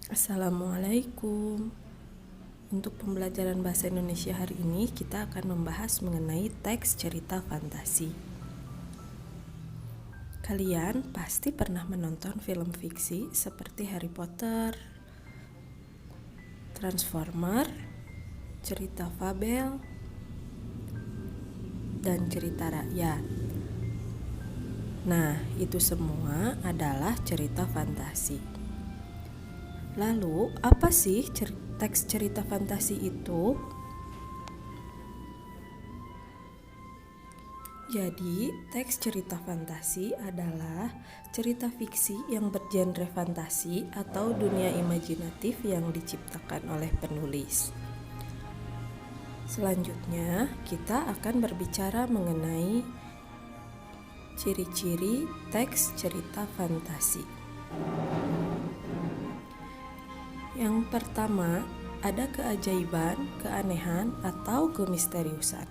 Assalamualaikum. Untuk pembelajaran bahasa Indonesia hari ini kita akan membahas mengenai teks cerita fantasi. Kalian pasti pernah menonton film fiksi seperti Harry Potter, Transformer, cerita fabel, dan cerita rakyat. Nah, itu semua adalah cerita fantasi. Lalu, apa sih teks cerita fantasi itu? Jadi, teks cerita fantasi adalah cerita fiksi yang bergenre fantasi atau dunia imajinatif yang diciptakan oleh penulis. Selanjutnya, kita akan berbicara mengenai ciri-ciri teks cerita fantasi. Yang pertama, ada keajaiban, keanehan, atau kemisteriusan.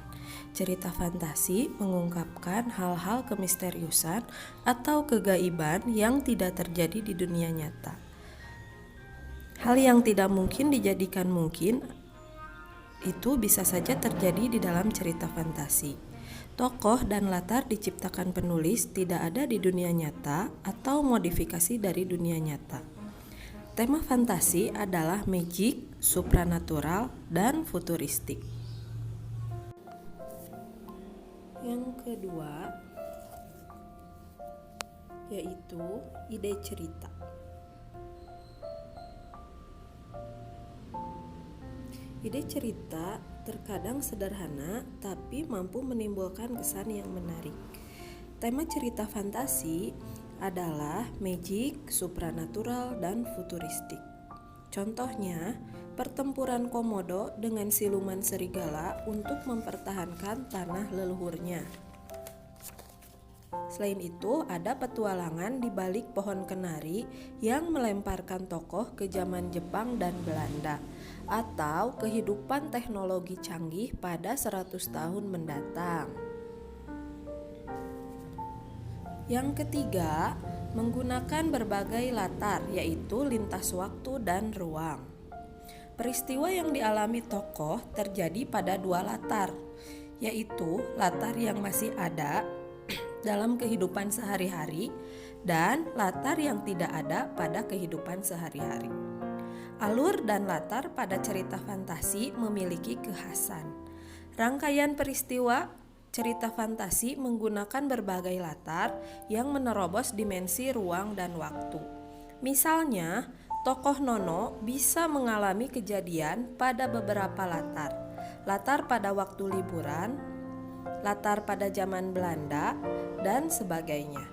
Cerita fantasi mengungkapkan hal-hal kemisteriusan atau kegaiban yang tidak terjadi di dunia nyata. Hal yang tidak mungkin dijadikan mungkin itu bisa saja terjadi di dalam cerita fantasi. Tokoh dan latar diciptakan penulis tidak ada di dunia nyata atau modifikasi dari dunia nyata. Tema fantasi adalah magic, supranatural, dan futuristik. Yang kedua, yaitu ide cerita. Ide cerita terkadang sederhana tapi mampu menimbulkan kesan yang menarik. Tema cerita fantasi adalah magic, supranatural, dan futuristik. Contohnya, pertempuran Komodo dengan siluman serigala untuk mempertahankan tanah leluhurnya. Selain itu, ada petualangan di balik pohon kenari yang melemparkan tokoh ke zaman Jepang dan Belanda, atau kehidupan teknologi canggih pada 100 tahun mendatang. Yang ketiga, menggunakan berbagai latar, yaitu lintas waktu dan ruang. Peristiwa yang dialami tokoh terjadi pada dua latar, yaitu latar yang masih ada dalam kehidupan sehari-hari dan latar yang tidak ada pada kehidupan sehari-hari. Alur dan latar pada cerita fantasi memiliki kekhasan. Rangkaian peristiwa cerita fantasi menggunakan berbagai latar yang menerobos dimensi ruang dan waktu. Misalnya, tokoh Nono bisa mengalami kejadian pada beberapa latar. Latar pada waktu liburan, latar pada zaman Belanda, dan sebagainya.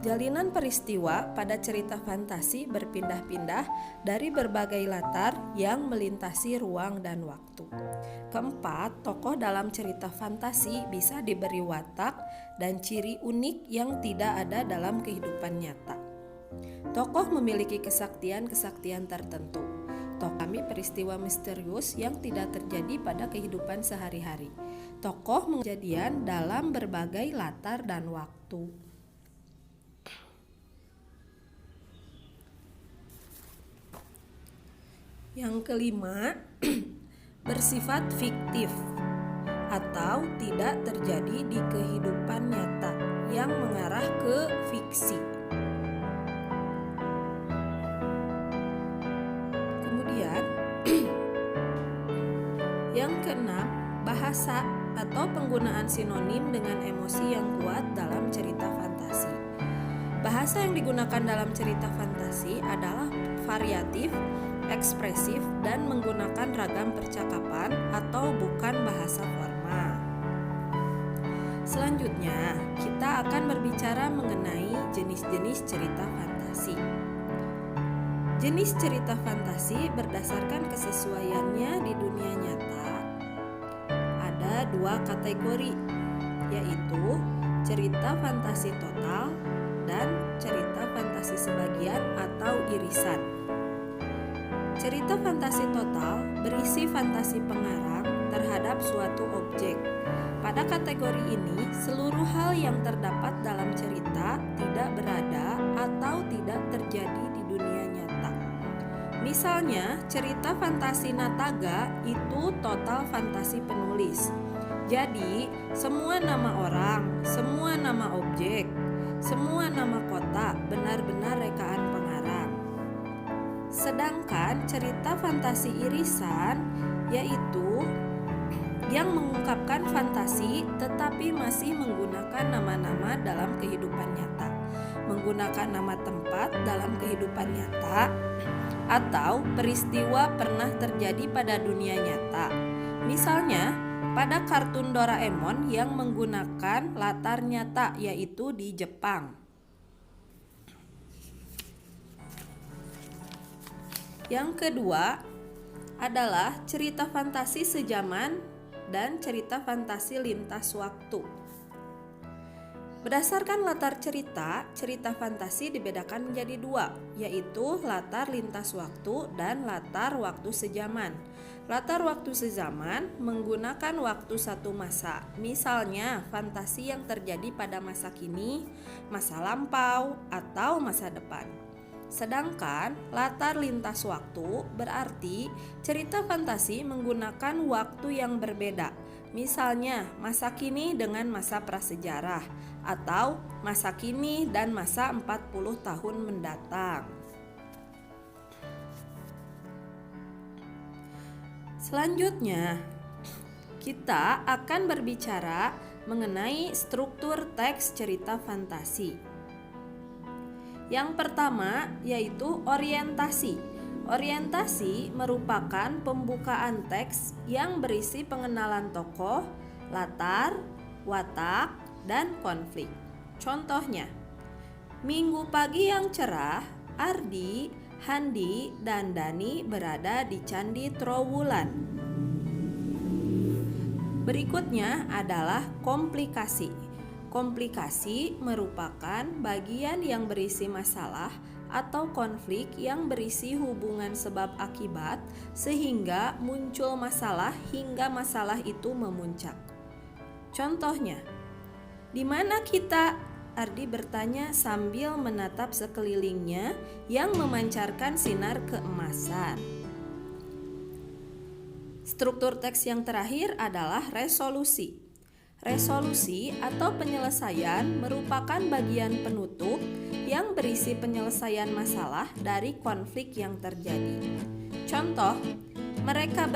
Jalinan peristiwa pada cerita fantasi berpindah-pindah dari berbagai latar yang melintasi ruang dan waktu. Keempat, tokoh dalam cerita fantasi bisa diberi watak dan ciri unik yang tidak ada dalam kehidupan nyata. Tokoh memiliki kesaktian-kesaktian tertentu. Tokoh mengalami peristiwa misterius yang tidak terjadi pada kehidupan sehari-hari. Tokoh kejadian dalam berbagai latar dan waktu. Yang kelima, bersifat fiktif atau tidak terjadi di kehidupan nyata yang mengarah ke fiksi. Kemudian, yang keenam, bahasa atau penggunaan sinonim dengan emosi yang kuat dalam cerita fantasi. Bahasa yang digunakan dalam cerita fantasi adalah variatif, ekspresif, dan menggunakan ragam percakapan atau bukan bahasa formal. Selanjutnya, kita akan berbicara mengenai jenis-jenis cerita fantasi. Jenis cerita fantasi berdasarkan kesesuaiannya di dunia nyata ada dua kategori, yaitu cerita fantasi total dan cerita fantasi sebagian atau irisan. Cerita fantasi total berisi fantasi pengarang terhadap suatu objek. Pada kategori ini, seluruh hal yang terdapat dalam cerita tidak berada atau tidak terjadi di dunia nyata. Misalnya, cerita fantasi Nataga itu total fantasi penulis. Jadi, semua nama orang, semua nama objek, semua nama kota benar-benar rekaan pengarang. Sedangkan cerita fantasi irisan yaitu yang mengungkapkan fantasi tetapi masih menggunakan nama-nama dalam kehidupan nyata, menggunakan nama tempat dalam kehidupan nyata, atau peristiwa pernah terjadi pada dunia nyata. Misalnya, pada kartun Doraemon yang menggunakan latar nyata yaitu di Jepang. Yang kedua adalah cerita fantasi sejaman dan cerita fantasi lintas waktu. Berdasarkan latar cerita, cerita fantasi dibedakan menjadi dua, yaitu latar lintas waktu dan latar waktu sejaman. Latar waktu sejaman menggunakan waktu satu masa, misalnya fantasi yang terjadi pada masa kini, masa lampau, atau masa depan. Sedangkan latar lintas waktu berarti cerita fantasi menggunakan waktu yang berbeda, misalnya masa kini dengan masa prasejarah, atau masa kini dan masa 40 tahun mendatang. Selanjutnya, kita akan berbicara mengenai struktur teks cerita fantasi. Yang pertama yaitu orientasi. Orientasi merupakan pembukaan teks yang berisi pengenalan tokoh, latar, watak, dan konflik. Contohnya, Minggu pagi yang cerah, Ardi, Handi, dan Dani berada di Candi Trowulan. Berikutnya adalah komplikasi. Komplikasi merupakan bagian yang berisi masalah atau konflik yang berisi hubungan sebab akibat sehingga muncul masalah hingga masalah itu memuncak. Contohnya, di mana kita? Ardi bertanya sambil menatap sekelilingnya yang memancarkan sinar keemasan. Struktur teks yang terakhir adalah resolusi. Resolusi atau penyelesaian merupakan bagian penutup yang berisi penyelesaian masalah dari konflik yang terjadi. Contoh, mereka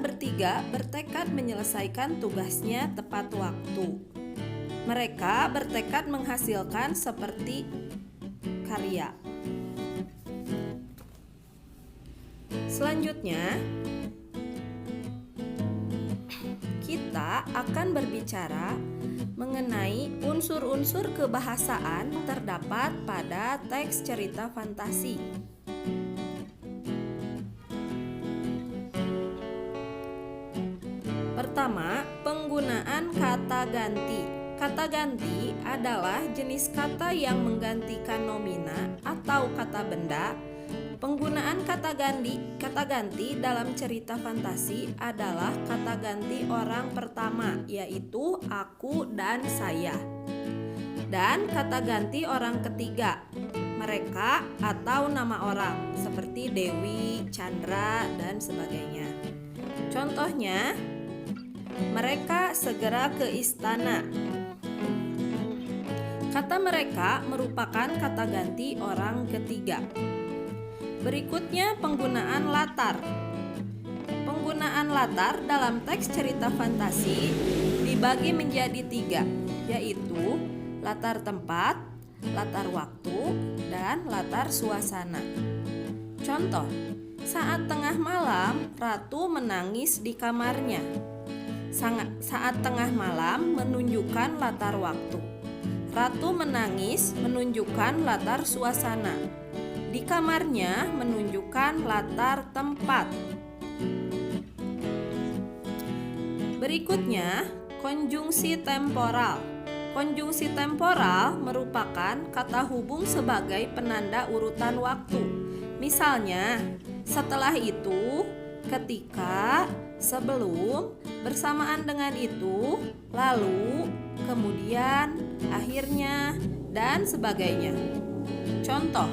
bertiga bertekad menyelesaikan tugasnya tepat waktu. Mereka bertekad menghasilkan seperti karya. Selanjutnya, kita akan berbicara mengenai unsur-unsur kebahasaan terdapat pada teks cerita fantasi. Pertama, penggunaan kata ganti. Kata ganti adalah jenis kata yang menggantikan nomina atau kata benda. Penggunaan kata ganti dalam cerita fantasi adalah kata ganti orang pertama, yaitu aku dan saya. Dan kata ganti orang ketiga, mereka atau nama orang, seperti Dewi, Chandra, dan sebagainya. Contohnya, mereka segera ke istana. Kata mereka merupakan kata ganti orang ketiga. Berikutnya penggunaan latar. Penggunaan latar dalam teks cerita fantasi dibagi menjadi 3, yaitu latar tempat, latar waktu, dan latar suasana. Contoh, saat tengah malam Ratu menangis di kamarnya. Saat tengah malam menunjukkan latar waktu. Ratu menangis menunjukkan latar suasana. Di kamarnya menunjukkan latar tempat. Berikutnya, konjungsi temporal. Konjungsi temporal merupakan kata hubung sebagai penanda urutan waktu. Misalnya, setelah itu, ketika, sebelum, bersamaan dengan itu, lalu, kemudian, akhirnya, dan sebagainya. Contoh,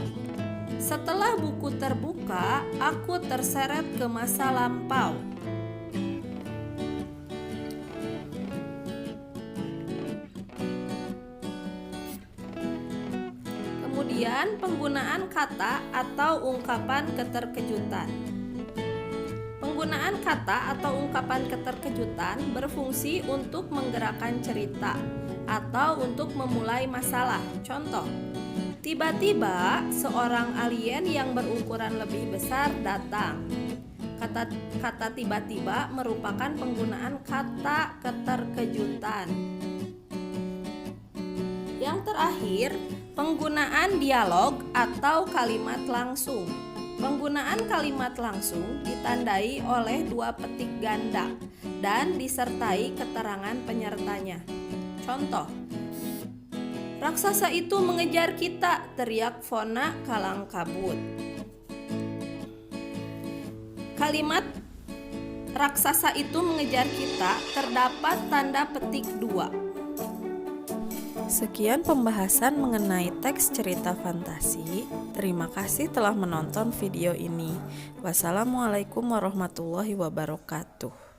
Setelah buku terbuka, aku terseret ke masa lampau. Kemudian penggunaan kata atau ungkapan keterkejutan. Penggunaan kata atau ungkapan keterkejutan berfungsi untuk menggerakkan cerita atau untuk memulai masalah. Contoh, tiba-tiba seorang alien yang berukuran lebih besar datang. Kata tiba-tiba merupakan penggunaan kata keterkejutan. Yang terakhir, penggunaan dialog atau kalimat langsung. Penggunaan kalimat langsung ditandai oleh dua petik ganda dan disertai keterangan penyertanya. Contoh, raksasa itu mengejar kita, teriak Fona Kalangkabut. Kalimat raksasa itu mengejar kita terdapat tanda petik 2. Sekian pembahasan mengenai teks cerita fantasi. Terima kasih telah menonton video ini. Wassalamualaikum warahmatullahi wabarakatuh.